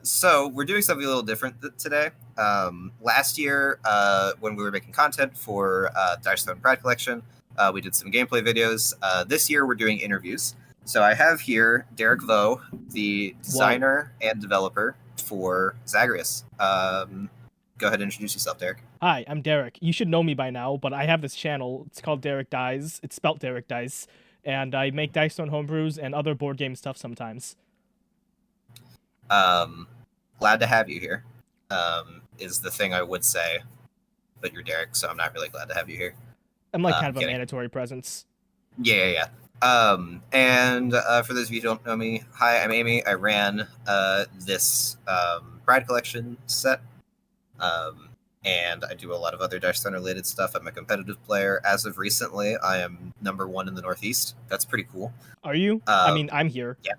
So we're doing something a little different today. Last year, when we were making content for Dice Throne Pride Collection, we did some gameplay videos. This year, we're doing interviews. So I have here Derek Vo, the designer and developer for Zagreus. Go ahead and introduce yourself, Derek. Hi, I'm Derek. You should know me by now, but I have this channel. It's called Derek Dice. It's spelt Derek Dice. And I make Dice Stone homebrews and other board game stuff sometimes. Glad to have you here, is the thing I would say. But you're Derek, so I'm not really glad to have you here. I'm like kind of a mandatory presence. Yeah. And for those of you who don't know me, hi, I'm Amy. I ran this Pride Collection set. And I do a lot of other Dice Throne related stuff. I'm a competitive player. As of recently, I am #1 in the Northeast. That's pretty cool. Are you? I mean, I'm here. Yeah.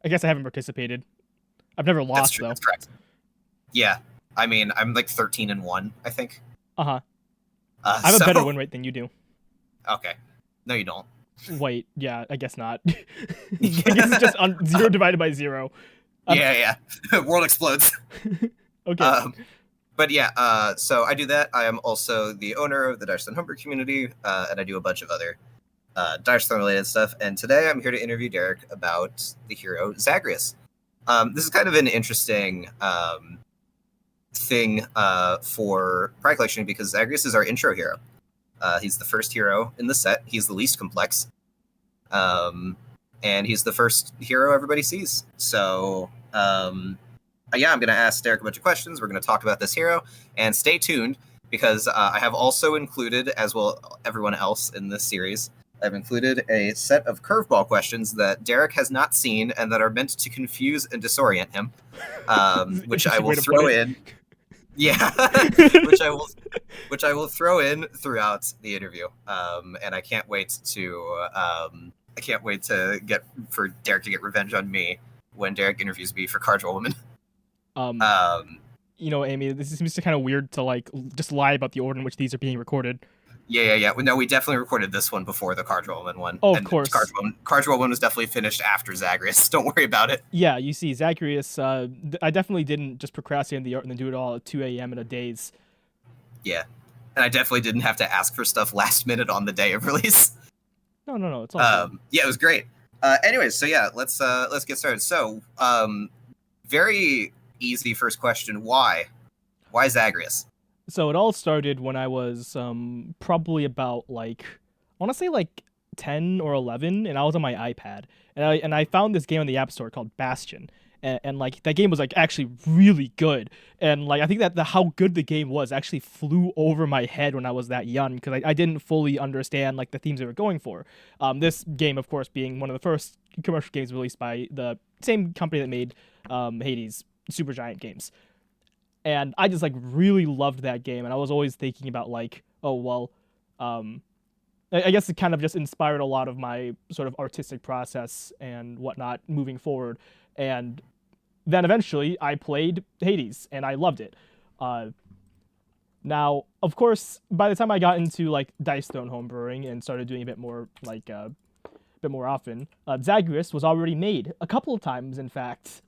I guess I haven't participated. I've never lost, that's true, though. That's correct. Yeah. I mean, I'm like 13-1, I think. I have a better win rate than you do. Okay. No, you don't. Wait, yeah, I guess not. I guess it's just 0 divided by 0. Yeah. World explodes. Okay. But yeah, so I do that. I am also the owner of the Dice Throne Homebrew community, and I do a bunch of other Dice Throne related stuff. And today I'm here to interview Derek about the hero Zagreus. This is kind of an interesting thing for Pride Collection because Zagreus is our intro hero. He's the first hero in the set. He's the least complex. And he's the first hero everybody sees. So yeah, I'm going to ask Derek a bunch of questions. We're going to talk about this hero. And stay tuned, because I have also included, as well everyone else in this series, I've included a set of curveball questions that Derek has not seen and that are meant to confuse and disorient him, which I will throw in. Yeah, which I will throw in throughout the interview. And I can't wait to get for Derek to get revenge on me when Derek interviews me for Cardroll Woman. You know, Amy, this seems kind of weird to like just lie about the order in which these are being recorded. Yeah. No, we definitely recorded this one before the Cardroll Woman one. Oh, of course. Cardroll Woman was definitely finished after Zagreus. Don't worry about it. Yeah, you see, Zagreus, I definitely didn't just procrastinate the art and then do it all at 2 a.m. in a daze. Yeah, and I definitely didn't have to ask for stuff last minute on the day of release. No, it's all yeah, it was great. Anyways, so yeah, let's get started. So, very easy first question. Why Zagreus? So it all started when I was probably about like, I want to say like 10 or 11, and I was on my iPad, and I found this game on the App Store called Bastion, and like that game was like actually really good, and like I think that how good the game was actually flew over my head when I was that young, because I didn't fully understand like the themes they were going for. This game, of course, being one of the first commercial games released by the same company that made Hades, Supergiant Games. And I just like really loved that game, and I was always thinking about like, oh well, I guess it kind of just inspired a lot of my sort of artistic process and whatnot moving forward. And then eventually I played Hades and I loved it. Now, of course, by the time I got into like Dice Throne homebrewing and started doing a bit more like bit more often, Zagreus was already made a couple of times, in fact,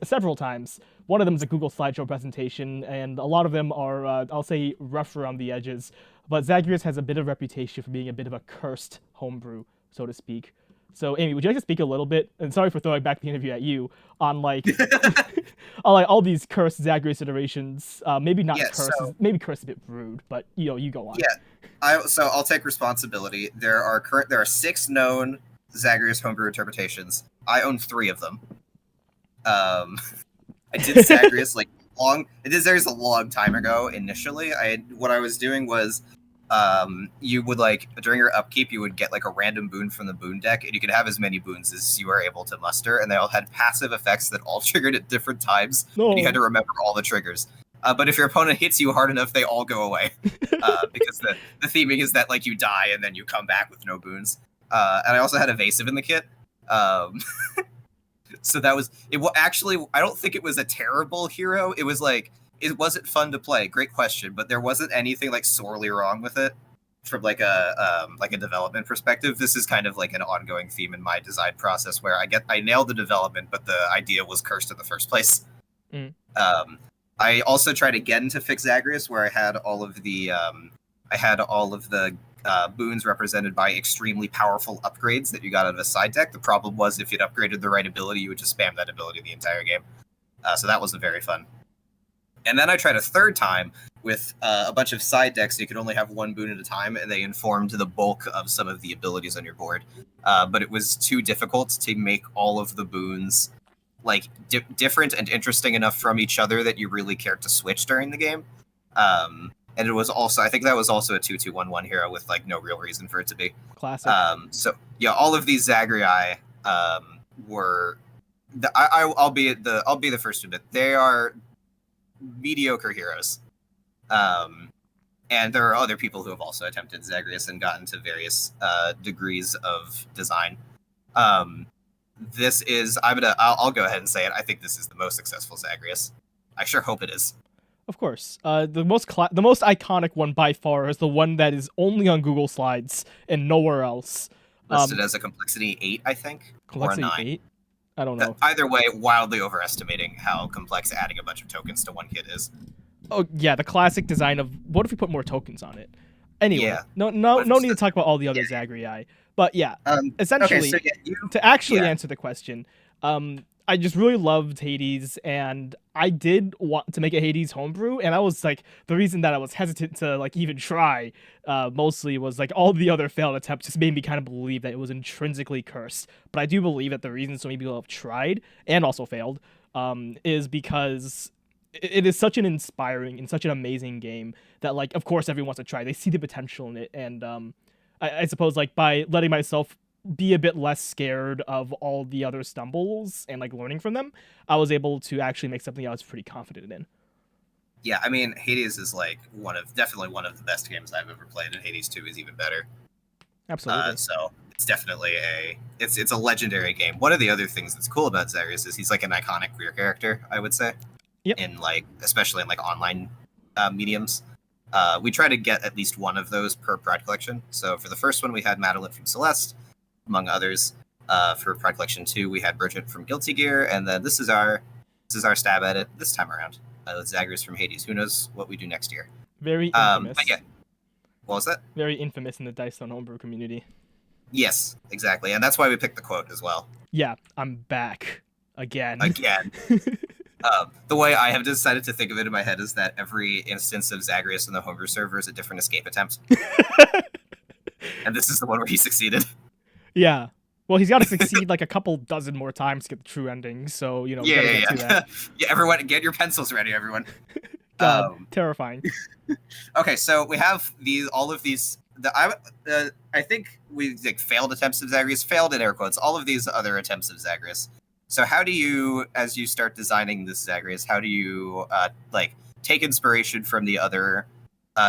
several times. One of them is a Google slideshow presentation, and a lot of them are, I'll say, rough around the edges. But Zagreus has a bit of reputation for being a bit of a cursed homebrew, so to speak. So, Amy, would you like to speak a little bit, and sorry for throwing back the interview at you, on like, on like all these cursed Zagreus iterations? Maybe not cursed, maybe cursed is a bit rude, but you go on. Yeah, so I'll take responsibility. There are 6 known Zagreus homebrew interpretations. I own 3 of them. I did Zagreus Zagreus a long time ago. Initially, what I was doing was, you would like during your upkeep, you would get like a random boon from the boon deck, and you could have as many boons as you were able to muster, and they all had passive effects that all triggered at different times. No. And you had to remember all the triggers. But if your opponent hits you hard enough, they all go away. Because the theming is that like you die and then you come back with no boons. And I also had evasive in the kit. So that was it. Actually, I don't think it was a terrible hero. It wasn't fun to play. Great question, but there wasn't anything like sorely wrong with it from like a development perspective, this is kind of like an ongoing theme in my design process where I nailed the development, but the idea was cursed in the first place. Mm. I also tried again to fix Zagreus, where I had all of the boons represented by extremely powerful upgrades that you got out of a side deck. The problem was if you'd upgraded the right ability, you would just spam that ability the entire game. So that wasn't very fun. And then I tried a third time with a bunch of side decks. You could only have one boon at a time, and they informed the bulk of some of the abilities on your board. But it was too difficult to make all of the boons like different and interesting enough from each other that you really cared to switch during the game. And it was also, I think that was also a 2-2-1-1 hero with like no real reason for it to be. Classic. So yeah, all of these Zagreus were. I'll be the first to admit they are mediocre heroes. And there are other people who have also attempted Zagreus and gotten to various degrees of design. This is I'll go ahead and say it. I think this is the most successful Zagreus. I sure hope it is. Of course. The most iconic one by far is the one that is only on Google Slides and nowhere else. Listed as a complexity 8, I think, complexity or a 9. 8? I don't know. Either way, wildly overestimating how complex adding a bunch of tokens to one kit is. Oh yeah, the classic design of what if we put more tokens on it? Anyway, yeah. no need to talk about all the other Zagreus. But yeah, essentially, okay, so to actually answer the question, I just really loved Hades, and I did want to make a Hades homebrew, and I was like, the reason that I was hesitant to like even try, mostly was like all the other failed attempts just made me kind of believe that it was intrinsically cursed. But I do believe that the reason so many people have tried and also failed, is because it is such an inspiring and such an amazing game that, like, of course everyone wants to try. They see the potential in it, and I suppose like by letting myself be a bit less scared of all the other stumbles and like learning from them, I was able to actually make something I was pretty confident in. Yeah, I mean, Hades is like definitely one of the best games I've ever played, and Hades 2 is even better. Absolutely. So it's definitely it's a legendary game. One of the other things that's cool about Zagreus is he's like an iconic queer character, I would say. Yep. In like, especially in like online mediums. We try to get at least one of those per Pride Collection. So for the first one, we had Madeline from Celeste, among others. For Pride Collection 2, we had Bridget from Guilty Gear, and then this is our stab at it this time around. Zagreus from Hades. Who knows what we do next year? Very infamous. But yeah. What was that? Very infamous in the Dice Stone homebrew community. Yes, exactly, and that's why we picked the quote as well. Yeah, I'm back again. The way I have decided to think of it in my head is that every instance of Zagreus in the homebrew server is a different escape attempt. And this is the one where he succeeded. Yeah. Well, he's got to succeed like a couple dozen more times to get the true ending, so, you know, we gotta get to that. Yeah, everyone, get your pencils ready, everyone. God, terrifying. Okay, so we have all of these. I think we like failed attempts of Zagreus, failed in air quotes, all of these other attempts of Zagreus. So how do you, as you start designing this Zagreus, how do you like take inspiration from the other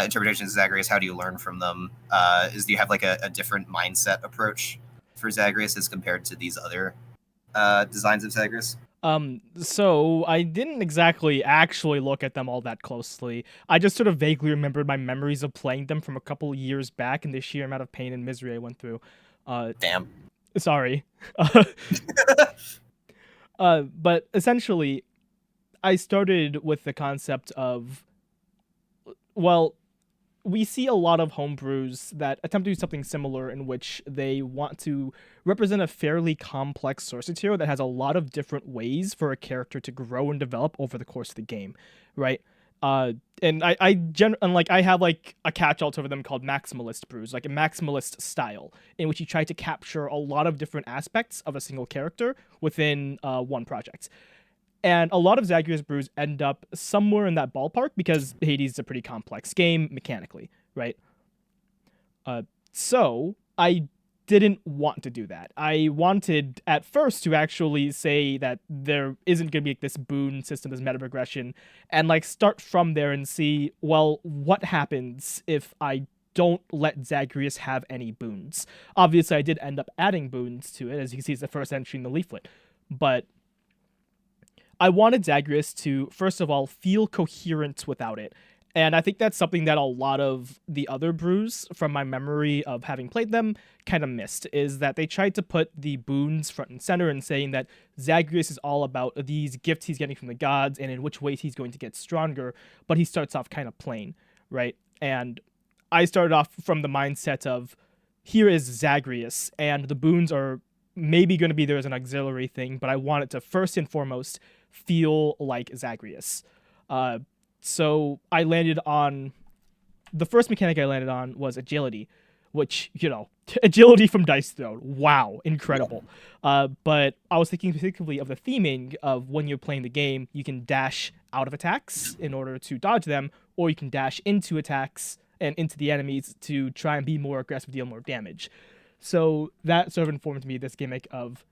interpretations of Zagreus? How do you learn from them? Do you have like a different mindset approach for Zagreus as compared to these other designs of Zagreus? So I didn't exactly actually look at them all that closely. I just sort of vaguely remembered my memories of playing them from a couple years back and the sheer amount of pain and misery I went through. Damn. Sorry. But essentially, I started with the concept of, well, we see a lot of homebrews that attempt to do something similar in which they want to represent a fairly complex source material that has a lot of different ways for a character to grow and develop over the course of the game, right? And I have like a catch-all for them called maximalist brews, like a maximalist style, in which you try to capture a lot of different aspects of a single character within one project. And a lot of Zagreus brews end up somewhere in that ballpark because Hades is a pretty complex game mechanically, right? So I didn't want to do that. I wanted at first to actually say that there isn't going to be like this boon system, this meta progression, and like start from there and see, well, what happens if I don't let Zagreus have any boons? Obviously, I did end up adding boons to it, as you can see, it's the first entry in the leaflet, but I wanted Zagreus to, first of all, feel coherent without it, And I think that's something that a lot of the other brews, from my memory of having played them, kind of missed, is that they tried to put the boons front and center and saying that Zagreus is all about these gifts he's getting from the gods and in which ways he's going to get stronger, but he starts off kind of plain, right? And I started off from the mindset of, here is Zagreus, and the boons are maybe going to be there as an auxiliary thing, but I want it to first and foremost feel like Zagreus. So I landed on the first mechanic I landed on was agility, which, agility from Dice Throne. Wow, incredible. But I was thinking particularly of the theming of when you're playing the game, you can dash out of attacks in order to dodge them, or you can dash into attacks and into the enemies to try and be more aggressive, deal more damage. So that sort of informed me this gimmick of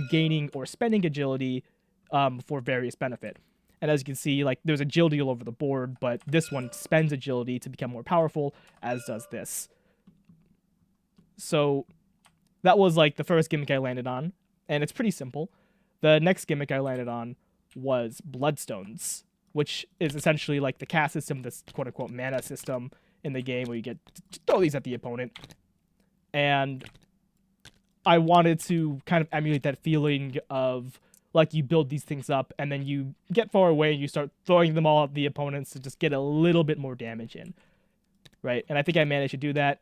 gaining or spending agility for various benefit. And as you can see, like, there's agility all over the board, but this one spends agility to become more powerful, as does this. So that was like the first gimmick I landed on, and it's pretty simple. The next gimmick I landed on was Bloodstones, which is essentially like the cast system, this quote-unquote mana system in the game where you get to throw these at the opponent. And I wanted to kind of emulate that feeling of, like, you build these things up and then you get far away and you start throwing them all at the opponents to just get a little bit more damage in, right? And I think I managed to do that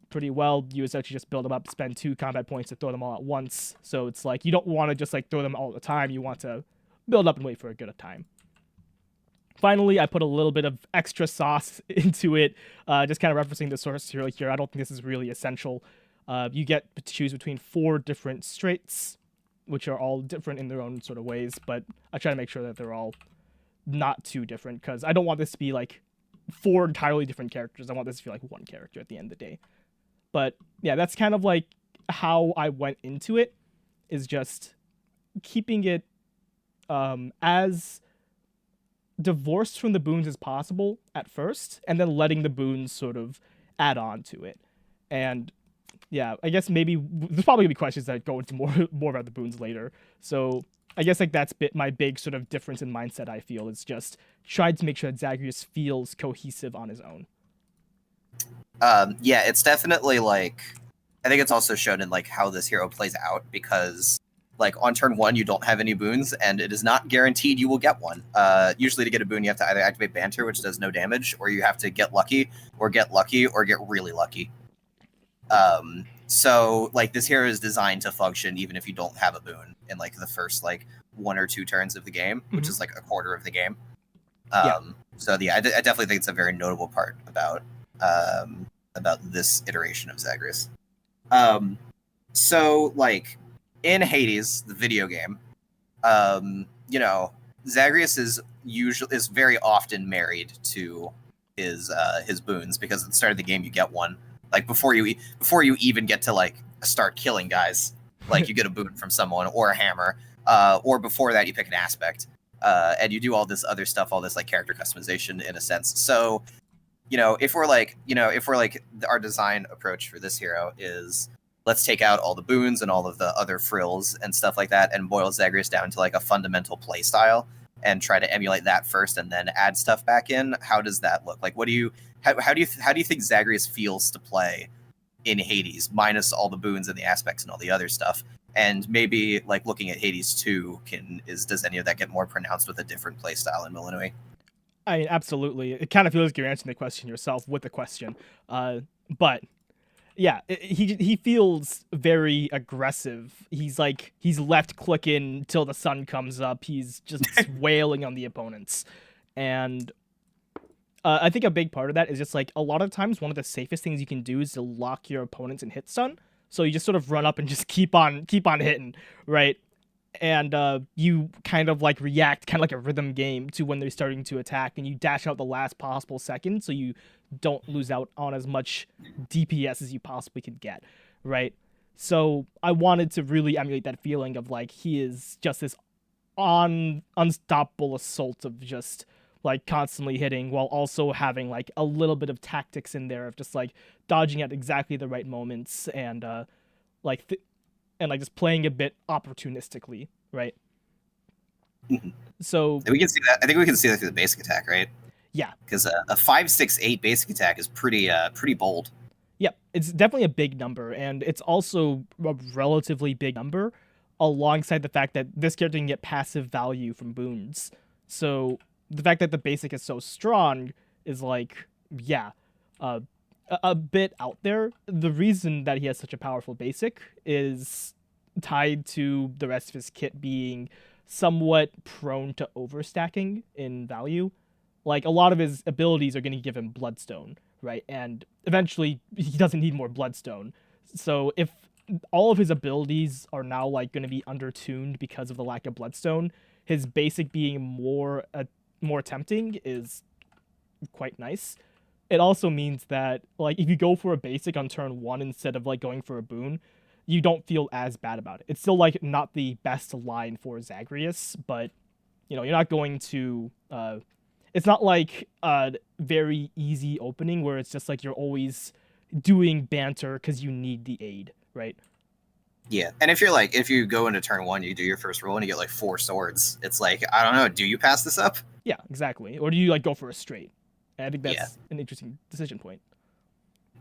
pretty well. You essentially just build them up, spend 2 combat points to throw them all at once. So it's like, you don't want to just like throw them all the time. You want to build up and wait for a good time. Finally, I put a little bit of extra sauce into it, just kind of referencing the source material here. I don't think this is really essential. You get to choose between 4 different straights, which are all different in their own sort of ways, but I try to make sure that they're all not too different, because I don't want this to be like 4 entirely different characters. I want this to feel like one character at the end of the day. But yeah, that's kind of like how I went into it, is just keeping it as divorced from the boons as possible at first, and then letting the boons sort of add on to it. And yeah, I guess maybe there's probably gonna be questions that go into more about the boons later. So I guess like that's my big sort of difference in mindset. I feel is just trying to make sure that Zagreus feels cohesive on his own. Yeah, it's definitely like, I think it's also shown in like how this hero plays out, because like on turn 1 you don't have any boons, and it is not guaranteed you will get one. Usually to get a boon you have to either activate Banter, which does no damage, or you have to get lucky, or get really lucky. So like this hero is designed to function even if you don't have a boon in like the first like 1 or 2 turns of the game, which is like a quarter of the game. So yeah, I definitely think it's a very notable part about this iteration of Zagreus. So like in Hades, the video game, Zagreus is very often married to his boons, because at the start of the game you get one. Like before you even get to like start killing guys, like you get a boon from someone or a hammer, or before that you pick an aspect, and you do all this other stuff, all this like character customization in a sense. So, if we're like our design approach for this hero is, let's take out all the boons and all of the other frills and stuff like that, and boil Zagreus down to like a fundamental play style, and try to emulate that first, and then add stuff back in. How does that look? Like, how do you think Zagreus feels to play in Hades, minus all the boons and the aspects and all the other stuff? And maybe like looking at Hades 2, does any of that get more pronounced with a different play style in Millennium? I mean, absolutely. It kind of feels like you're answering the question yourself with the question. But yeah, he feels very aggressive. He's left clicking till the sun comes up. He's just wailing on the opponents. And I think a big part of that is just like, a lot of times one of the safest things you can do is to lock your opponents in hit stun. So you just sort of run up and just keep on hitting, right? And you kind of like react kind of like a rhythm game to when they're starting to attack, and you dash out the last possible second so you don't lose out on as much DPS as you possibly could get, right? So I wanted to really emulate that feeling of like, he is just this unstoppable assault of just like constantly hitting, while also having like a little bit of tactics in there of just like dodging at exactly the right moments, and just playing a bit opportunistically, right? Mm-hmm. So we can see that. I think we can see that through the basic attack, right? Yeah. because a 568 basic attack is pretty bold. Yep, it's definitely a big number, and it's also a relatively big number, alongside the fact that this character can get passive value from boons. So the fact that the basic is so strong is like, yeah, uh, a bit out there. The reason that he has such a powerful basic is tied to the rest of his kit being somewhat prone to overstacking in value. Like a lot of his abilities are going to give him Bloodstone, right? And eventually he doesn't need more Bloodstone. So if all of his abilities are now like going to be undertuned because of the lack of Bloodstone, his basic being more tempting is quite nice. It also means that like if you go for a basic on turn 1 instead of like going for a boon, you don't feel as bad about it. It's still like not the best line for Zagreus, but you're not going to it's not like a very easy opening where it's just like you're always doing banter because you need the aid, right? Yeah, and if you go into turn 1, you do your first roll and you get like 4 swords. It's like, I don't know, do you pass this up? Yeah, exactly. Or do you like go for a straight? And I think Yeah. that's an interesting decision point.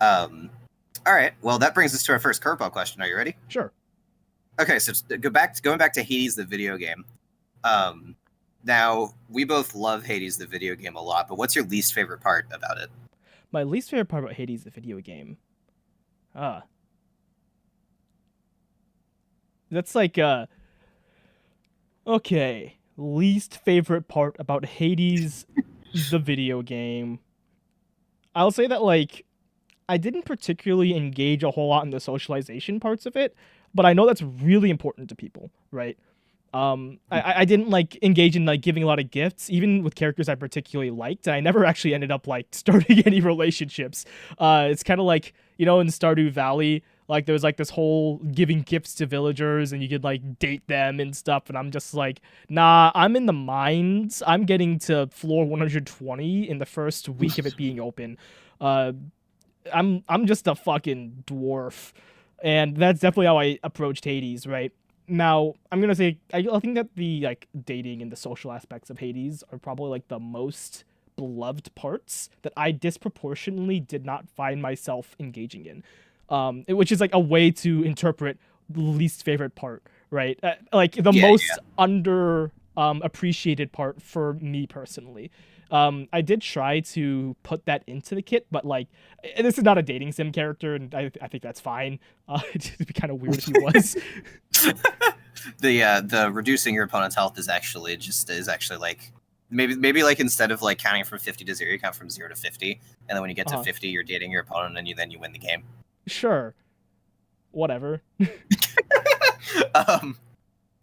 All right. Well, that brings us to our first curveball question. Are you ready? Sure. Okay, so going back to Hades the video game. Now we both love Hades the video game a lot, but what's your least favorite part about it? My least favorite part about Hades the video game. That's like okay, least favorite part about Hades the video game. I'll say that like I didn't particularly engage a whole lot in the socialization parts of it, but I know that's really important to people, right? I didn't like engage in like giving a lot of gifts, even with characters I particularly liked, and I never actually ended up like starting any relationships. It's kind of like in Stardew Valley, like there was like this whole giving gifts to villagers and you could like date them and stuff, and I'm just like, nah, I'm in the mines. I'm getting to floor 120 in the first week of it being open. I'm just a fucking dwarf, and that's definitely how I approached Hades, right? Now, I'm gonna say I think that the like dating and the social aspects of Hades are probably like the most beloved parts that I disproportionately did not find myself engaging in, which is like a way to interpret the least favorite part, right? Like the most under appreciated part for me personally. I did try to put that into the kit, but like this is not a dating sim character, and I think that's fine. It'd be kind of weird if he was. The reducing your opponent's health is actually like maybe like instead of like counting from 50 to 0, you count from 0 to 50, and then when you get to 50, you're dating your opponent, and then you win the game. Sure, whatever.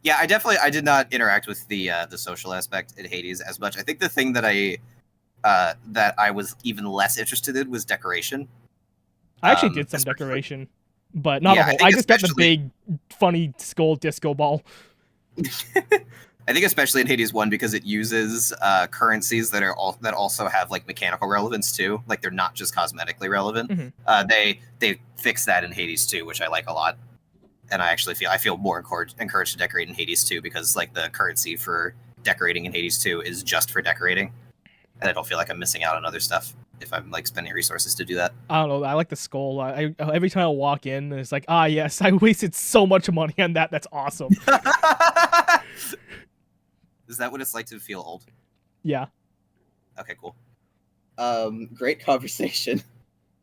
Yeah, I did not interact with the social aspect in Hades as much. I think the thing that I was even less interested in was decoration. I actually did some decoration, but not a whole. I just got the big, funny skull disco ball. I think especially in Hades 1 because it uses currencies that also have like mechanical relevance too. Like they're not just cosmetically relevant. Mm-hmm. They fix that in Hades 2, which I like a lot. And I feel more encouraged to decorate in Hades 2 because like the currency for decorating in Hades 2 is just for decorating, and I don't feel like I'm missing out on other stuff if I'm like spending resources to do that. I don't know. I like the skull. I every time I walk in, it's like, yes, I wasted so much money on that. That's awesome. Is that what it's like to feel old? Yeah. Okay, cool. Great conversation.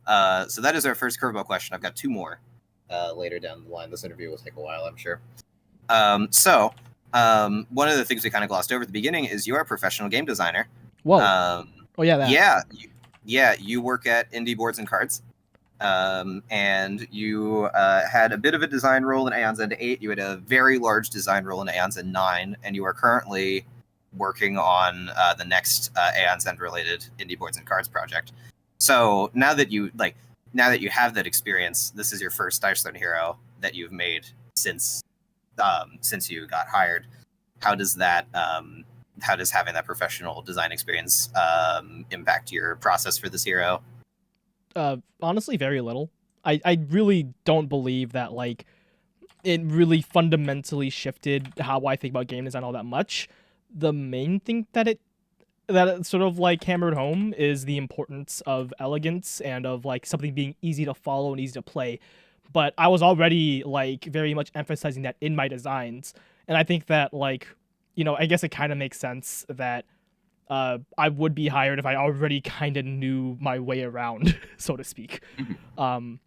So that is our first curveball question. I've got 2 more. Later down the line. This interview will take a while, I'm sure. So one of the things we kind of glossed over at the beginning is you're a professional game designer. Whoa. Oh yeah, that. You work at Indie Boards and Cards. And you had a bit of a design role in Aeon's End 8. You had a very large design role in Aeon's End 9, and you are currently working on the next Aeon's End related Indie Boards and Cards project. So now that you have that experience, this is your first Dice Throne hero that you've made since you got hired. How does having that professional design experience impact your process for this hero? Honestly, very little. I really don't believe that like it really fundamentally shifted how I think about game design all that much. The main thing that that sort of like hammered home is the importance of elegance and of like something being easy to follow and easy to play. But I was already like very much emphasizing that in my designs, and I think that like, I guess it kind of makes sense that I would be hired if I already kind of knew my way around, so to speak. Mhm. Um,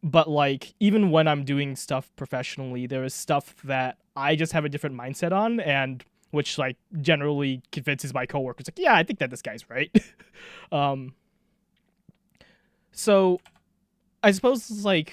but like even when I'm doing stuff professionally, there is stuff that I just have a different mindset on, and which like generally convinces my coworkers like, yeah, I think that this guy's right. um, so I suppose like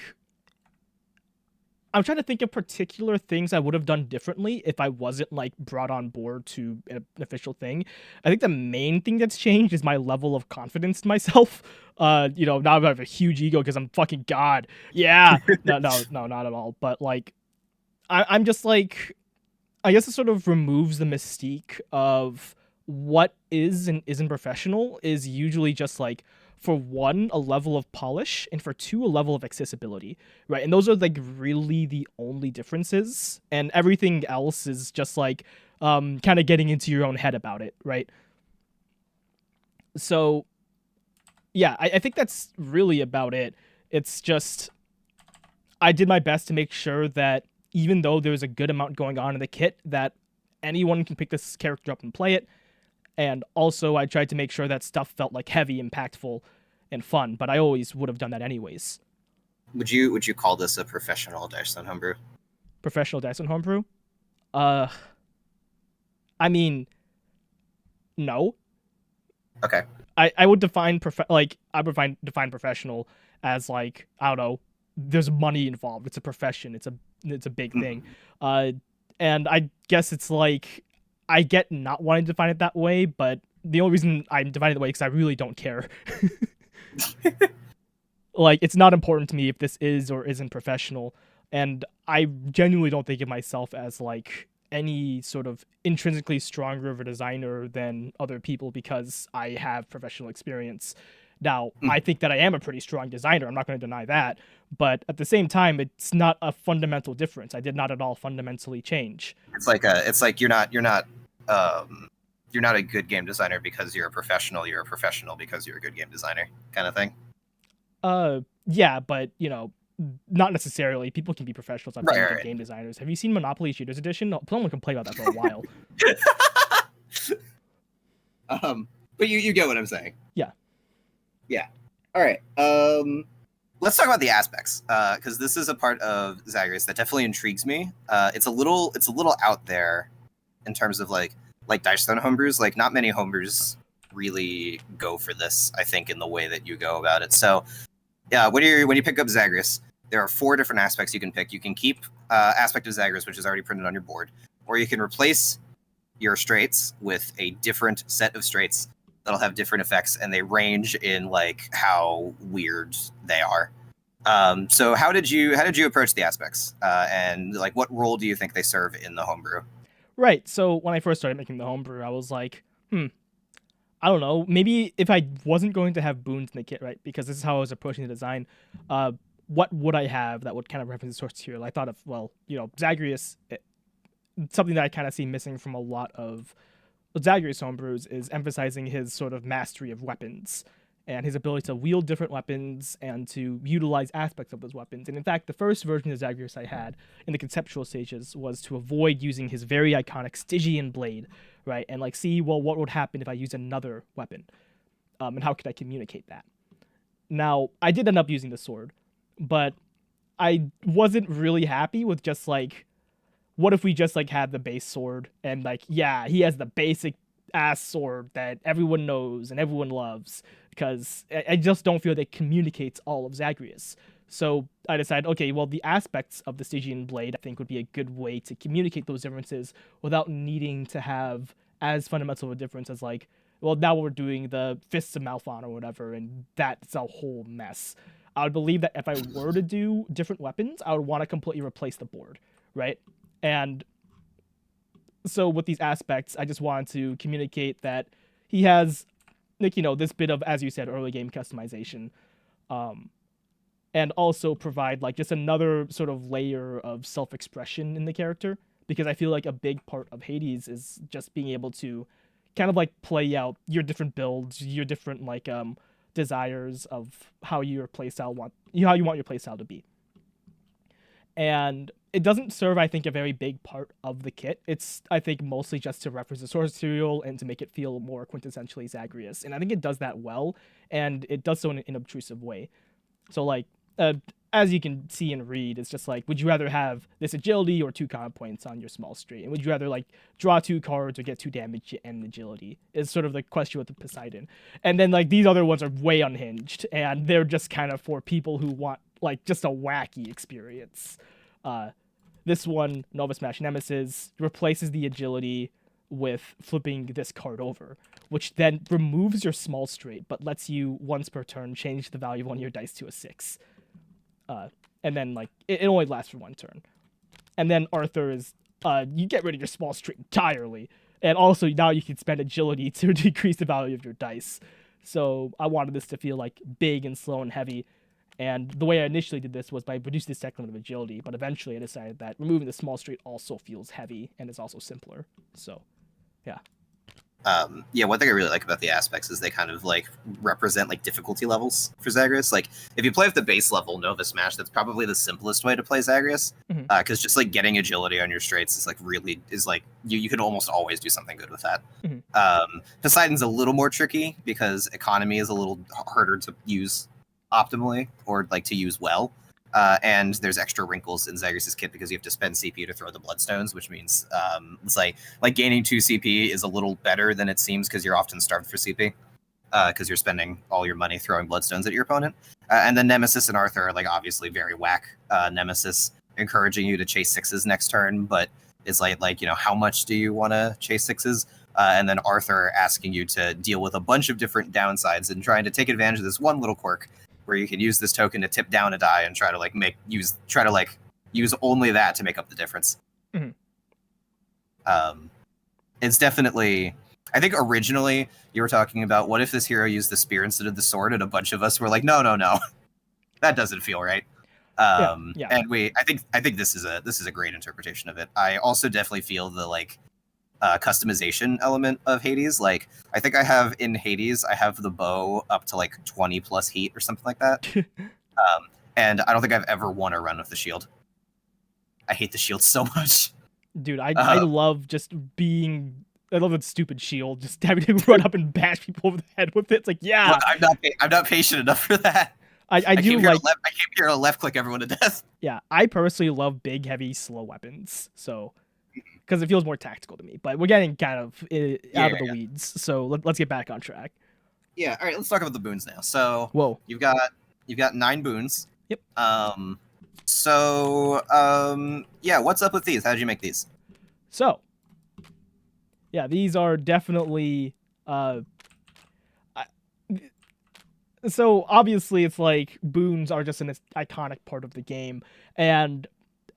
I'm trying to think of particular things I would have done differently if I wasn't like brought on board to an official thing. I think the main thing that's changed is my level of confidence in myself. Now I have a huge ego because I'm fucking God. Yeah. No, no, no, not at all. But like, I'm just like, I guess it sort of removes the mystique of what is and isn't professional is usually just like, for one, a level of polish, and for two, a level of accessibility, right? And those are like really the only differences, and everything else is just like kind of getting into your own head about it, right? So yeah, I think that's really about it. It's just I did my best to make sure that even though there's a good amount going on in the kit, that anyone can pick this character up and play it. And also, I tried to make sure that stuff felt like heavy, impactful, and fun. But I always would have done that anyways. Would you call this a professional Dice homebrew? Professional Dyson homebrew? Uh, I mean, no. Okay. I would define define professional as like, I don't know. There's money involved. It's a profession. It's a big thing. Mhm. Uh, and I guess it's like I get not wanting to define it that way, but the only reason I'm defining it that way is because I really don't care. Like, it's not important to me if this is or isn't professional, and I genuinely don't think of myself as like any sort of intrinsically stronger of a designer than other people because I have professional experience. Now, I Mhm. think that I am a pretty strong designer. I'm not going to deny that, but at the same time, it's not a fundamental difference. I did not at all fundamentally change. It's like you're not a good game designer because you're a professional. You're a professional because you're a good game designer, kind of thing. Yeah, but not necessarily. People can be professionals on Right, being right, good right. game designers. Have you seen Monopoly Cheaters Edition? No, someone complained about that for a while. But you get what I'm saying. Yeah. Yeah. All right. Let's talk about the aspects because this is a part of Zagreus that definitely intrigues me. It's a little out there in terms of like Dice Stone homebrews. Like not many homebrews really go for this. I think in the way that you go about it. So yeah, when you pick up Zagreus, there are 4 different aspects you can pick. You can keep aspect of Zagreus, which is already printed on your board, or you can replace your straits with a different set of straits that'll have different effects, and they range in like how weird they are. So how did you approach the aspects, and like what role do you think they serve in the homebrew? Right. So when I first started making the homebrew, I was like, I don't know. Maybe if I wasn't going to have boons in the kit, right? Because this is how I was approaching the design. Uh, what would I have that would kind of reference the source material? I thought of, well, Zagreus. Something that I kind of see missing from a lot of Zagreus homebrews is emphasizing his sort of mastery of weapons and his ability to wield different weapons and to utilize aspects of those weapons. And in fact, the first version of Zagreus I had in the conceptual stages was to avoid using his very iconic Stygian blade, right? And like see, well, what would happen if I used another weapon? And how could I communicate that? Now, I did end up using the sword, but I wasn't really happy with just like what if we just like had the base sword and like yeah he has the basic ass sword that everyone knows and everyone loves because I just don't feel that communicates all of Zagreus. So I decided, okay, well, the aspects of the Stygian blade I think would be a good way to communicate those differences without needing to have as fundamental of a difference as like, well, now we're doing the fists of Malphon or whatever, and that's a whole mess. I would believe that if I were to do different weapons, I would want to completely replace the board, right? And so with these aspects, I just wanted to communicate that he has, like, this bit of, as you said, early game customization, um, and also provide like just another sort of layer of self-expression in the character. Because I feel like a big part of Hades is just being able to kind of like play out your different builds, your different like desires of how your playstyle how you want your playstyle to be. And it doesn't serve, I think, a very big part of the kit. It's, I think, mostly just to reference the source material and to make it feel more quintessentially Zagreus. And I think it does that well, and it does so in an inobtrusive way. So, like, as you can see and read, it's just like, would you rather have this agility or 2 combat points on your small straight? And would you rather, like, draw 2 cards or get 2 damage and agility? Is sort of the question with the Poseidon. And then, like, these other ones are way unhinged, and they're just kind of for people who want, like, just a wacky experience. This one, Nova Smash Nemesis, replaces the agility with flipping this card over, which then removes your small straight, but lets you, once per turn, change the value of one of your dice to a 6. And then, like, it only lasts for 1 turn. And then Arthur is, you get rid of your small straight entirely. And also, now you can spend agility to decrease the value of your dice. So I wanted this to feel, like, big and slow and heavy. And the way I initially did this was by reducing the stack limit of agility, but eventually I decided that removing the small straight also feels heavy and is also simpler. So, yeah. Yeah, one thing I really like about the aspects is they kind of like represent like difficulty levels for Zagreus. Like if you play with the base level Nova Smash, that's probably the simplest way to play Zagreus, because just like getting agility on your straights is like really is like you can almost always do something good with that. Poseidon's a little more tricky because economy is a little harder to use optimally or like to use well. And there's extra wrinkles in Zagreus' kit because you have to spend CP to throw the Bloodstones, which means it's like gaining 2 CP is a little better than it seems because you're often starved for CP because you're spending all your money throwing Bloodstones at your opponent. And then Nemesis and Arthur are like obviously very whack. Nemesis encouraging you to chase 6s next turn, but it's like you know, how much do you want to chase 6s? And then Arthur asking you to deal with a bunch of different downsides and trying to take advantage of this one little quirk where you can use this token to tip down a die and try to use only that to make up the difference. It's definitely, I think originally you were talking about what if this hero used the spear instead of the sword, and a bunch of us were like, no, that doesn't feel right. And I think this is a great interpretation of it. I also definitely feel the like customization element of Hades. Like I think I have in Hades, I have the bow up to like 20 plus heat or something like that. And I don't think I've ever won a run with the shield. I hate the shield so much. Dude, I love just being, I love that stupid shield, just having to run up and bash people over the head with it. It's like, yeah. Look, I'm not patient enough for that. I came here to left click everyone to death. Yeah, I personally love big, heavy, slow weapons. So because it feels more tactical to me. But we're getting kind of out of the weeds, so let's get back on track. Yeah, all right, let's talk about the boons now. So you've got 9 boons. Yep. Yeah, what's up with these? How did you make these? So, yeah, these are definitely so obviously it's like boons are just an iconic part of the game, and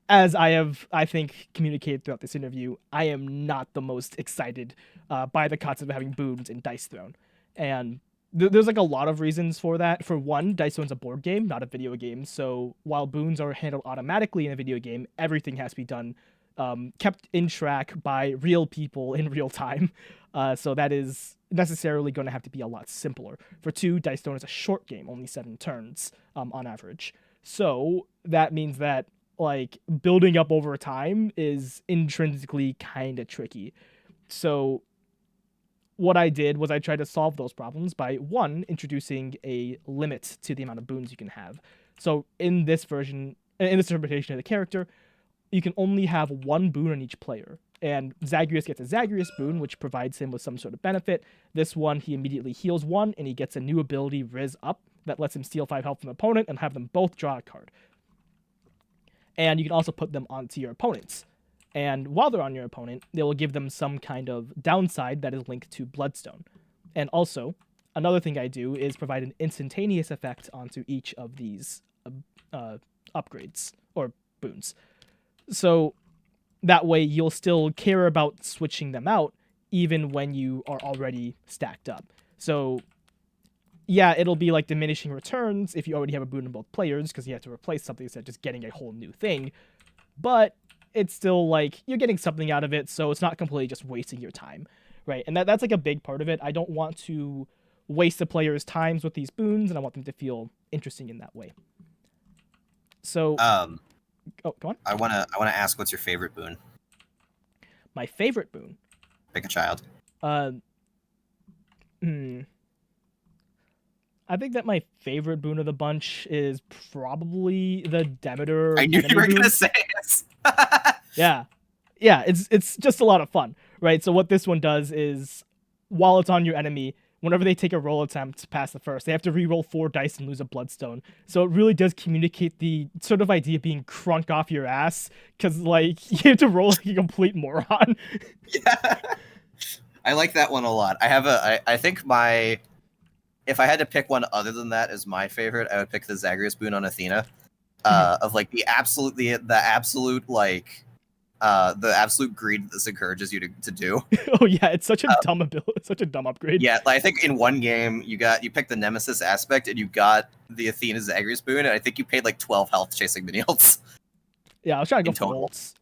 as I have, I think, communicated throughout this interview, I am not the most excited by the concept of having boons in Dice Throne. And there's like a lot of reasons for that. For one, Dice Throne's a board game, not a video game. So while boons are handled automatically in a video game, everything has to be done, kept in track by real people in real time. So that is necessarily going to have to be a lot simpler. For 2, Dice Throne is a short game, only 7 turns on average. So that means that like building up over time is intrinsically kind of tricky. So what I did was I tried to solve those problems by 1, introducing a limit to the amount of boons you can have. So in this version, in this interpretation of the character, you can only have 1 boon on each player. And Zagreus gets a Zagreus boon, which provides him with some sort of benefit. This one, he immediately heals 1, and he gets a new ability, Riz Up, that lets him steal 5 health from the opponent and have them both draw a card. And you can also put them onto your opponents. And while they're on your opponent, they will give them some kind of downside that is linked to Bloodstone. And also, another thing I do is provide an instantaneous effect onto each of these upgrades, or boons. So that way you'll still care about switching them out, even when you are already stacked up. So yeah, it'll be like diminishing returns if you already have a boon in both players, because you have to replace something instead of just getting a whole new thing. But it's still like you're getting something out of it, so it's not completely just wasting your time. right? And that's like a big part of it. I don't want to waste the player's times with these boons, and I want them to feel interesting in that way. So, Um, oh, go on. I wanna ask, what's your favorite boon? My favorite boon. Pick a child. Uh, hmm. I think that my favorite boon of the bunch is probably the Demeter I knew you enemy were boon. gonna say this. Yeah. Yeah, it's just a lot of fun, right? So what this one does is while it's on your enemy, whenever they take a roll attempt past the first, they have to re-roll 4 dice and lose a bloodstone. So it really does communicate the sort of idea of being crunk off your ass, because like you have to roll like a complete moron. Yeah. I like that one a lot. I think my if I had to pick one other than that as my favorite, I would pick the Zagreus boon on Athena. Of like the absolute greed that this encourages you to do. Oh yeah, it's such a dumb ability, such a dumb upgrade. Yeah, I think in one game you picked the Nemesis aspect and you got the Athena Zagreus boon, and I think you paid like 12 health chasing mini ults. Yeah, I was trying to In go for total. ults.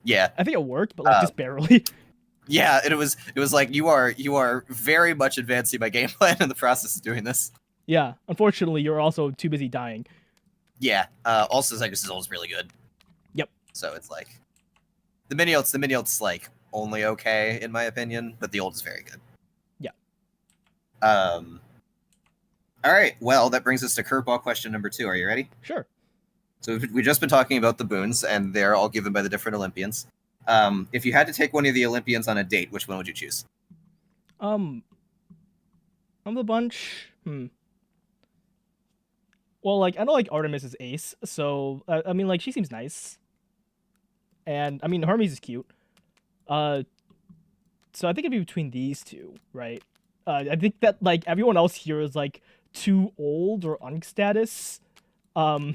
Yeah, I think it worked, but like just barely. yeah, and it was like you are very much advancing my game plan in the process of doing this. Yeah, unfortunately, you're also too busy dying. Yeah. Also, Zagreus' ult is really good. Yep. So it's like the mini ult's like only okay in my opinion, but the ult is very good. Yeah. All right. Well, that brings us to curveball question number 2. Are you ready? Sure. So we've just been talking about the boons, and they're all given by the different Olympians. If you had to take one of the Olympians on a date, which one would you choose? Of the bunch, well, like I know like Artemis is ace, so I mean like she seems nice, and I mean Hermes is cute. So I think it'd be between these two, right? I think that like everyone else here is like too old or unk status. So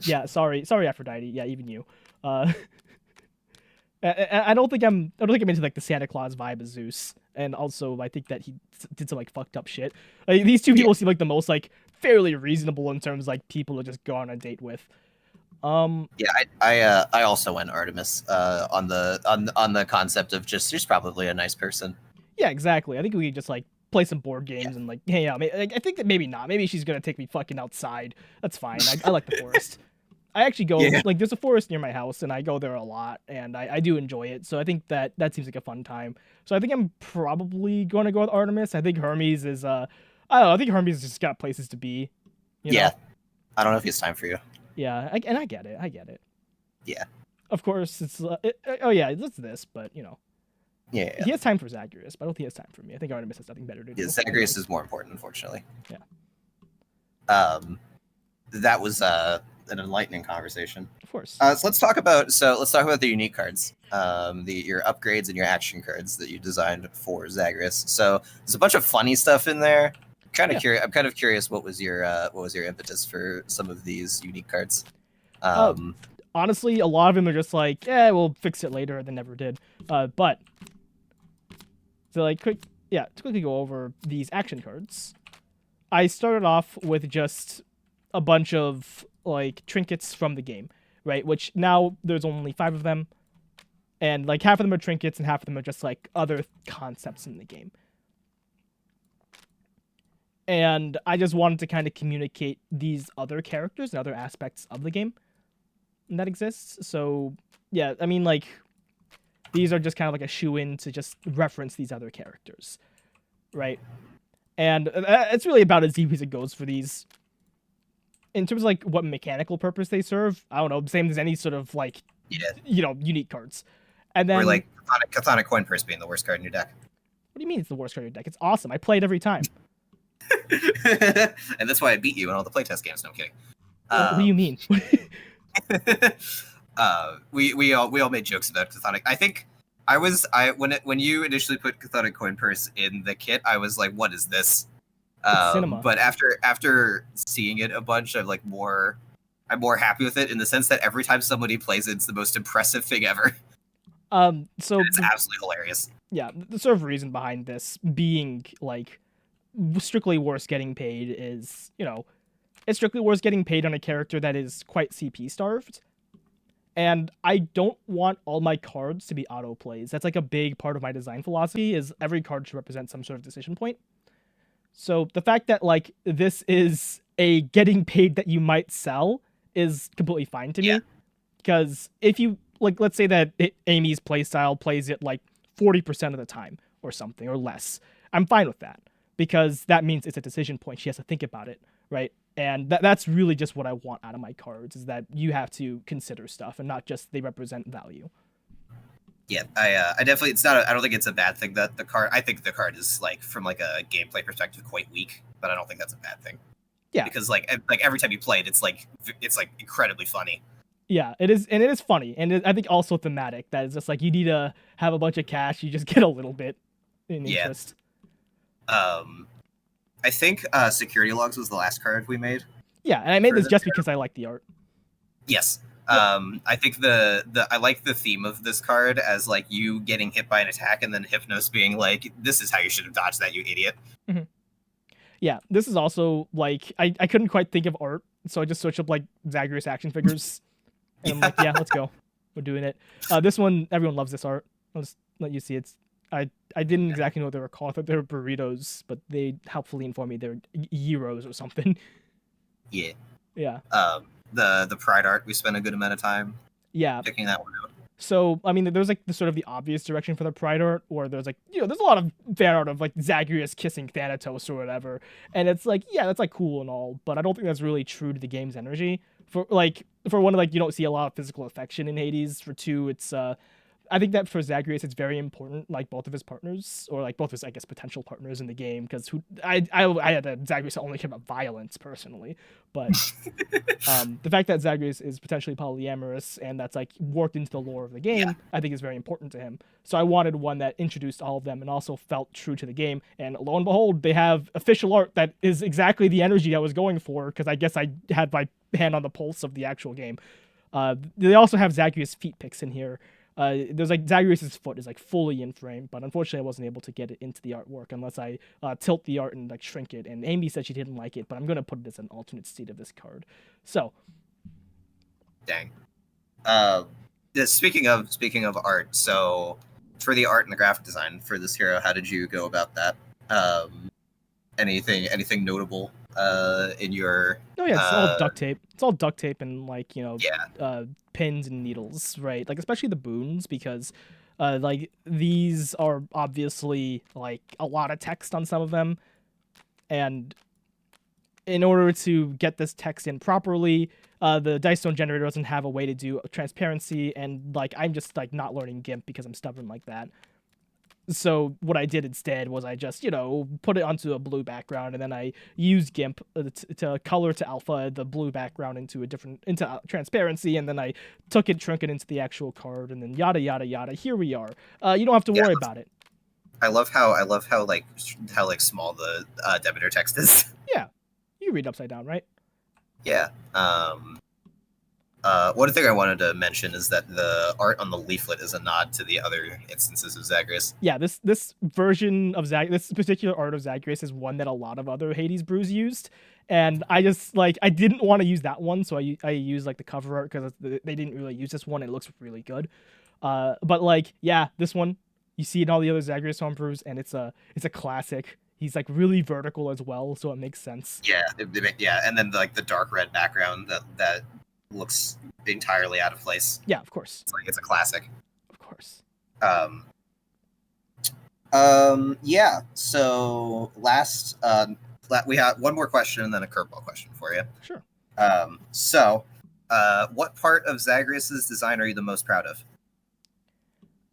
yeah, sorry Aphrodite. Yeah, even you. Uh, I don't think I'm into like the Santa Claus vibe of Zeus, and also I think that he did some like fucked up shit. Like, these two people seem like the most like fairly reasonable in terms of like people to just go on a date with. Yeah, I also went Artemis on the concept of just she's probably a nice person. Yeah, exactly. I think we could just like play some board games and like hang out. I think that maybe not. Maybe she's gonna take me fucking outside. That's fine. I like the forest. I actually go like there's a forest near my house and I go there a lot and I do enjoy it. So I think that seems like a fun time. So I think I'm probably going to go with Artemis. I think Hermes is I don't know. I think Hermes just got places to be. You know? I don't know if it's time for you. Yeah, and I get it. I get it. Yeah. Of course, it's oh yeah, it's this, but you know. Yeah. He has time for Zagreus, but I don't think he has time for me. I think Artemis has nothing better to do. Yeah, Zagreus is more important, unfortunately. Yeah. That was an enlightening conversation. Of course. So let's talk about the unique cards, your upgrades and your action cards that you designed for Zagreus. So there's a bunch of funny stuff in there. I'm kind of curious what was your impetus for some of these unique cards. Honestly, a lot of them are just like, we'll fix it later, and they never did. But so like to quickly go over these action cards. I started off with just a bunch of like trinkets from the game, right? Which now there's only 5 of them, and like half of them are trinkets and half of them are just like other concepts in the game. And I just wanted to kind of communicate these other characters and other aspects of the game that exists. So yeah, I mean like these are just kind of like a shoe-in to just reference these other characters, right? And it's really about as deep as it goes for these. In terms of like what mechanical purpose they serve, I don't know, same as any sort of like unique cards. And then or like Chthonic Coin Purse being the worst card in your deck. What do you mean it's the worst card in your deck? It's awesome. I play it every time. And that's why I beat you in all the playtest games. No, I'm kidding. What do you mean? We all made jokes about Chthonic. I think when you initially put Chthonic Coin Purse in the kit, I was like, what is this? Cinema. But after seeing it a bunch, I'm more happy with it in the sense that every time somebody plays it, it's the most impressive thing ever. So it's absolutely hilarious. Yeah, the sort of reason behind this being like strictly worse getting paid is, it's strictly worse getting paid on a character that is quite CP starved. And I don't want all my cards to be auto plays. That's like a big part of my design philosophy is every card should represent some sort of decision point. So the fact that like this is a getting paid that you might sell is completely fine to Yeah. me. Because if you like, let's say that Amy's playstyle plays it like 40% of the time or something or less, I'm fine with that because that means it's a decision point. She has to think about it, right? And that's really just what I want out of my cards is that you have to consider stuff and not just they represent value. Yeah, I definitely. It's not. I don't think it's a bad thing that the card. I think the card is like from like a gameplay perspective quite weak, but I don't think that's a bad thing. Yeah, because like every time you play it, it's like incredibly funny. Yeah, it is, and it is funny, and I think also thematic. That is just like you need to have a bunch of cash, you just get a little bit in interest. I think Security Logs was the last card we made. Yeah, and I made this just because I like the art. Yes. I think I like the theme of this card as like you getting hit by an attack and then Hypnos being like, "This is how you should have dodged that, you idiot." Mm-hmm. Yeah, this is also like I couldn't quite think of art, so I just searched up like Zagreus action figures. And I'm like, yeah, let's go. We're doing it. This one, everyone loves this art. I'll just let you see. I didn't exactly know what they were called. I thought they were burritos, but they helpfully informed me they're gyros or something. Yeah. Yeah. The Pride art, we spent a good amount of time picking that one out. So, I mean, there's like the sort of the obvious direction for the Pride art, where there's like, there's a lot of fan art of like Zagreus kissing Thanatos or whatever. And it's like, yeah, that's like cool and all, but I don't think that's really true to the game's energy. For one, like you don't see a lot of physical affection in Hades. For two, it's I think that for Zagreus, it's very important, like both of his partners, or like both of his, I guess, potential partners in the game, because I had a Zagreus that only care about violence personally, but the fact that Zagreus is potentially polyamorous and that's like worked into the lore of the game, I think is very important to him. So I wanted one that introduced all of them and also felt true to the game. And lo and behold, they have official art that is exactly the energy I was going for, because I guess I had my hand on the pulse of the actual game. They also have Zagreus feet pics in here. There's like Zagreus' foot is like fully in frame, but unfortunately I wasn't able to get it into the artwork unless I tilt the art and like shrink it. And Amy said she didn't like it, but I'm gonna put it as an alternate state of this card. So, dang. Speaking of art, so for the art and the graphic design for this hero, how did you go about that? Anything notable in your? Oh yeah, it's all duct tape. It's all duct tape and like pins and needles, right? Like especially the boons, because like these are obviously like a lot of text on some of them, and in order to get this text in properly, the dice stone generator doesn't have a way to do transparency, and like I'm just like not learning GIMP because I'm stubborn like that. So what I did instead was I just, put it onto a blue background, and then I used GIMP to color to alpha the blue background into transparency, and then I took it, shrunk it into the actual card, and then yada yada yada. Here we are. You don't have to worry about it. I love how small the Demeter text is. Yeah, you read upside down, right? Yeah. One thing I wanted to mention is that the art on the leaflet is a nod to the other instances of Zagreus. Yeah, this version of this particular art of Zagreus is one that a lot of other Hades brews used, and I just I didn't want to use that one, so I used like the cover art because they didn't really use this one. And it looks really good, but like this one you see in all the other Zagreus homebrews, and it's a classic. He's like really vertical as well, so it makes sense. Yeah, and then like the dark red background that looks entirely out of place. Yeah, of course. It's a classic. Of course. Yeah. So last, we have one more question and then a curveball question for you. Sure. So, what part of Zagreus' design are you the most proud of?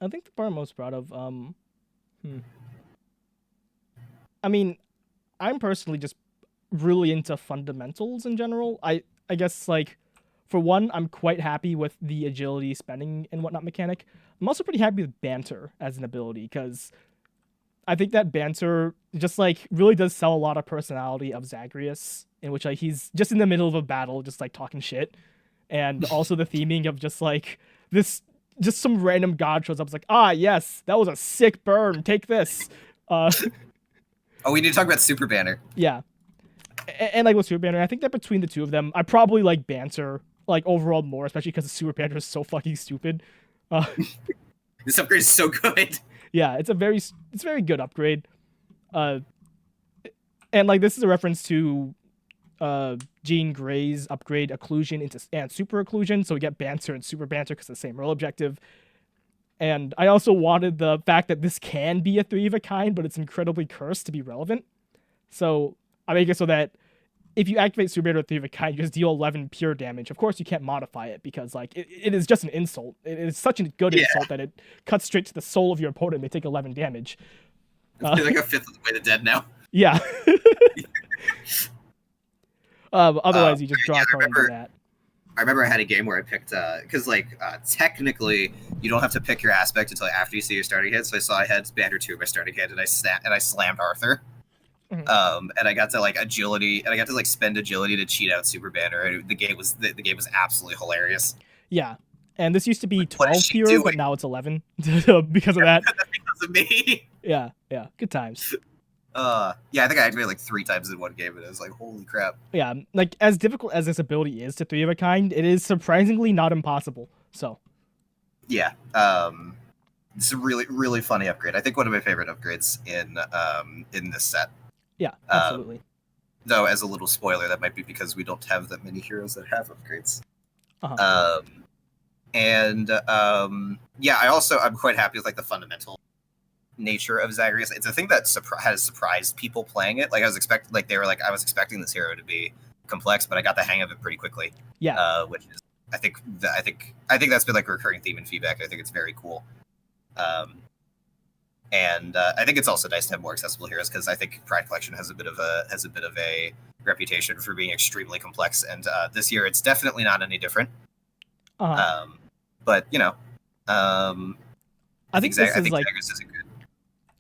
I think the part I'm most proud of, I mean, I'm personally just really into fundamentals in general. I guess like, for one, I'm quite happy with the agility, spending, and whatnot mechanic. I'm also pretty happy with banter as an ability, because I think that banter just like really does sell a lot of personality of Zagreus, in which like he's just in the middle of a battle, just like talking shit, and also the theming of just like this, just some random god shows up, it's like, ah yes, that was a sick burn, take this. Oh, we need to talk about Super Banner. Yeah. And like with Super Banner, I think that between the two of them, I probably like banter like overall more, especially because the Super Banter is so fucking stupid. Uh, This upgrade is so good. yeah, it's a very good upgrade. Uh, and like this is a reference to Jean Grey's upgrade occlusion into and super occlusion, so we get banter and super banter because the same role objective. And I also wanted the fact that this can be a 3 of a kind, but it's incredibly cursed to be relevant. So I make it so that if you activate super banter 3 of a kind, you just deal 11 pure damage. Of course, you can't modify it because like it is just an insult. It is such a good insult that it cuts straight to the soul of your opponent. And they take 11 damage. It's like a fifth of the way to dead now. Yeah. Otherwise, you just draw a card and do that. I remember I had a game where I picked because technically you don't have to pick your aspect until after you see your starting hit. So I saw I had Banter 2 my starting hit, and I slammed Arthur. Mm-hmm. And I got to like agility, and I got to like spend agility to cheat out Super Banter. And the game was absolutely hilarious. Yeah, and this used to be What 12 is she pure, doing? but now it's 11 because of that. Because of me. Yeah, good times. Yeah, I think I activated like 3 times in one game, and it was like, holy crap. Yeah, like as difficult as this ability is to 3 of a kind, it is surprisingly not impossible. So yeah, it's a really, really funny upgrade. I think one of my favorite upgrades in this set. Yeah, absolutely. Though, as a little spoiler, that might be because we don't have that many heroes that have upgrades. Uh-huh. Yeah, I'm quite happy with like the fundamental nature of Zagreus. It's a thing that has surprised people playing it. Like I was expecting this hero to be complex, but I got the hang of it pretty quickly. Yeah. Which is I think that's been like a recurring theme in feedback. I think it's very cool. And I think it's also nice to have more accessible heroes because I think Pride Collection has a bit of a reputation for being extremely complex, and this year it's definitely not any different. Uh-huh. But you know, I think Zagreus is a good.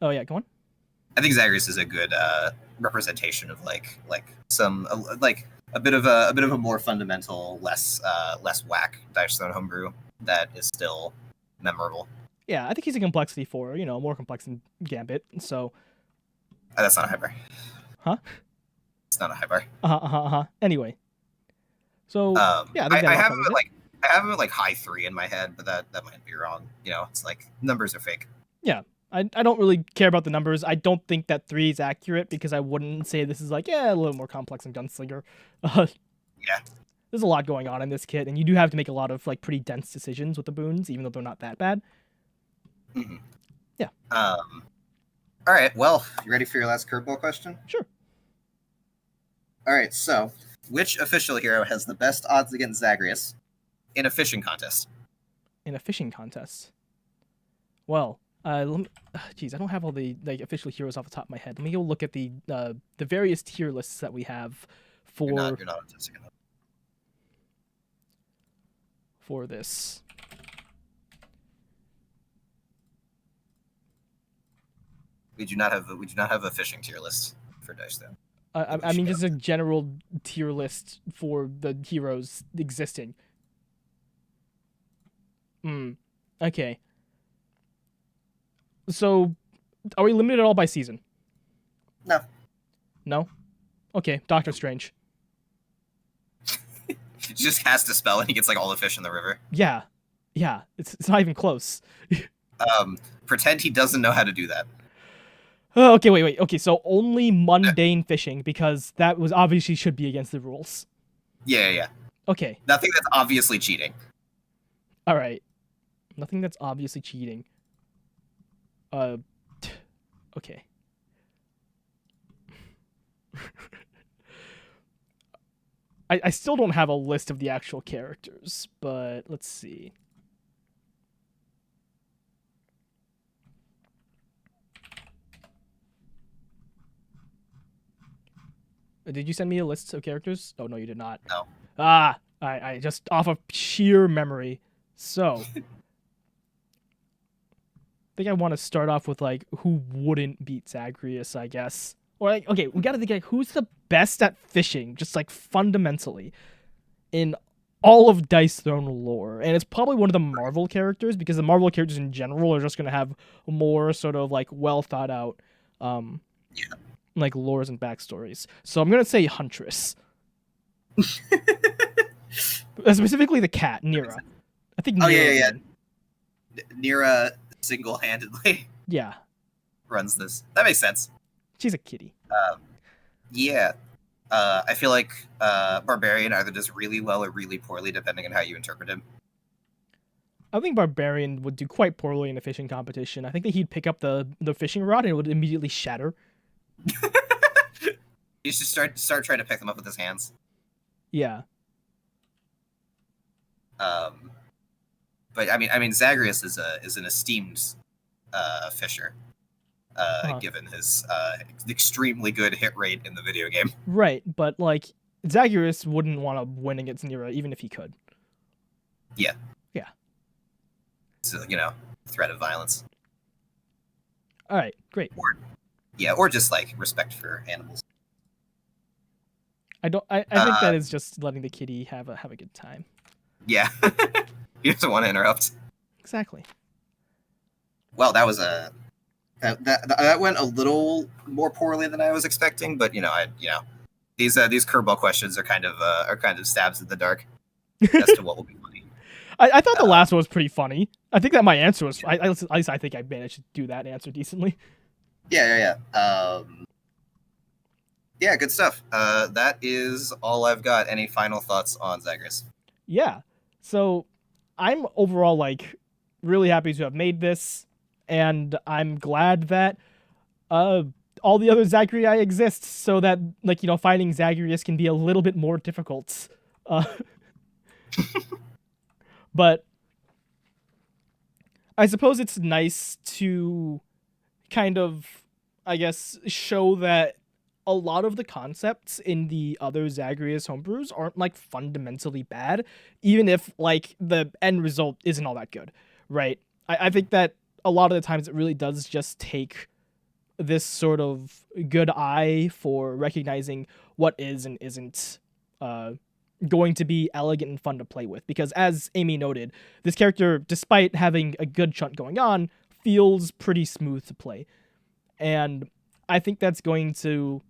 Oh yeah, go on. I think Zagreus is a good representation of like some like a bit of a more fundamental, less whack Dice Stone homebrew that is still memorable. Yeah, I think he's a complexity 4, more complex than Gambit. So that's not a high bar. Huh? It's not a high bar. Anyway, so yeah, I have him at like high 3 in my head, but that might be wrong. It's like numbers are fake. Yeah, I don't really care about the numbers. I don't think that 3 is accurate because I wouldn't say this is like a little more complex than Gunslinger. Yeah, there's a lot going on in this kit, and you do have to make a lot of like pretty dense decisions with the boons, even though they're not that bad. Mm-hmm. Yeah. All right. Well, you ready for your last curveball question? Sure. All right. So, which official hero has the best odds against Zagreus in a fishing contest? In a fishing contest. Well, geez, I don't have all the like official heroes off the top of my head. Let me go look at the various tier lists that we have for. You're not autistic enough. For this. We do not have a fishing tier list for Dice Stone. I mean, just a general tier list for the heroes existing. Okay. So, are we limited at all by season? No. No? Okay, Doctor Strange. He just casts a spell and he gets like all the fish in the river. Yeah. It's not even close. Pretend he doesn't know how to do that. Okay, wait. Okay, so only mundane fishing because that was obviously should be against the rules. Yeah. Okay. Nothing that's obviously cheating. All right. Nothing that's obviously cheating. Okay. I still don't have a list of the actual characters, but let's see. Did you send me a list of characters? Oh, no, you did not. No. I just off of sheer memory. So, I think I want to start off with like who wouldn't beat Zagreus, I guess. Or like, okay, we gotta think like who's the best at fishing, just like fundamentally, in all of Dice Throne lore. And it's probably one of the Marvel characters because the Marvel characters in general are just gonna have more sort of like well thought out, like lores and backstories. So I'm gonna say Huntress. Specifically the cat, Nira. I think Oh Nira yeah. did. Nira single-handedly Yeah, runs this. That makes sense. she's a kitty. Yeah. I feel like Barbarian either does really well or really poorly, depending on how you interpret him. I think Barbarian would do quite poorly in a fishing competition. I think that he'd pick up the fishing rod and it would immediately shatter. You should start trying to pick them up with his hands. Yeah. But I mean, Zagreus is an esteemed fisher, given his extremely good hit rate in the video game. Right, but like Zagreus wouldn't want to win against Nira even if he could. Yeah. Yeah. So threat of violence. All right, great. Or just like respect for animals. I think that is just letting the kitty have a good time. Yeah. He doesn't want to interrupt. Exactly. Well, that was that went a little more poorly than I was expecting, but these curveball questions are kind of stabs in the dark as to what will be funny. I thought the last one was pretty funny. I think that my answer was. At least I think I managed to do that answer decently. Yeah. Yeah, good stuff. That is all I've got. Any final thoughts on Zagreus? Yeah. So I'm overall like really happy to have made this, and I'm glad that all the other Zagreus exist, so that finding Zagreus can be a little bit more difficult. But I suppose it's nice to kind of, I guess, show that a lot of the concepts in the other Zagreus homebrews aren't like fundamentally bad, even if like the end result isn't all that good, right? I think that a lot of the times it really does just take this sort of good eye for recognizing what is and isn't going to be elegant and fun to play with. Because as Amy noted, this character, despite having a good chunk going on, feels pretty smooth to play. And I think that's going to,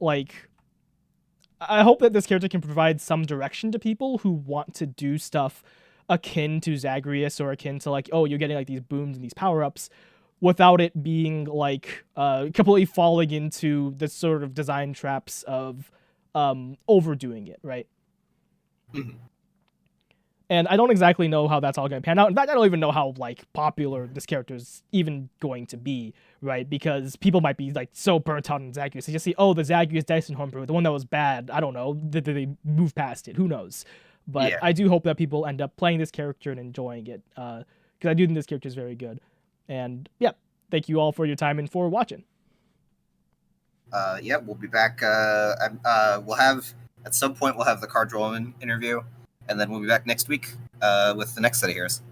I hope that this character can provide some direction to people who want to do stuff akin to Zagreus or akin to you're getting these booms and these power-ups without it being completely falling into the sort of design traps of overdoing it, right? Mm-hmm. And I don't exactly know how that's all going to pan out. In fact, I don't even know how popular this character is even going to be, right? Because people might be so burnt out on Zagreus. They just see, the Zagreus Dyson homebrew, the one that was bad. I don't know. Did they move past it? Who knows? But yeah. I do hope that people end up playing this character and enjoying it, because I do think this character is very good. And yeah, thank you all for your time and for watching. Yeah, we'll be back. We'll have at some point we'll have the Card Rollman interview. And then we'll be back next week with the next set of heroes.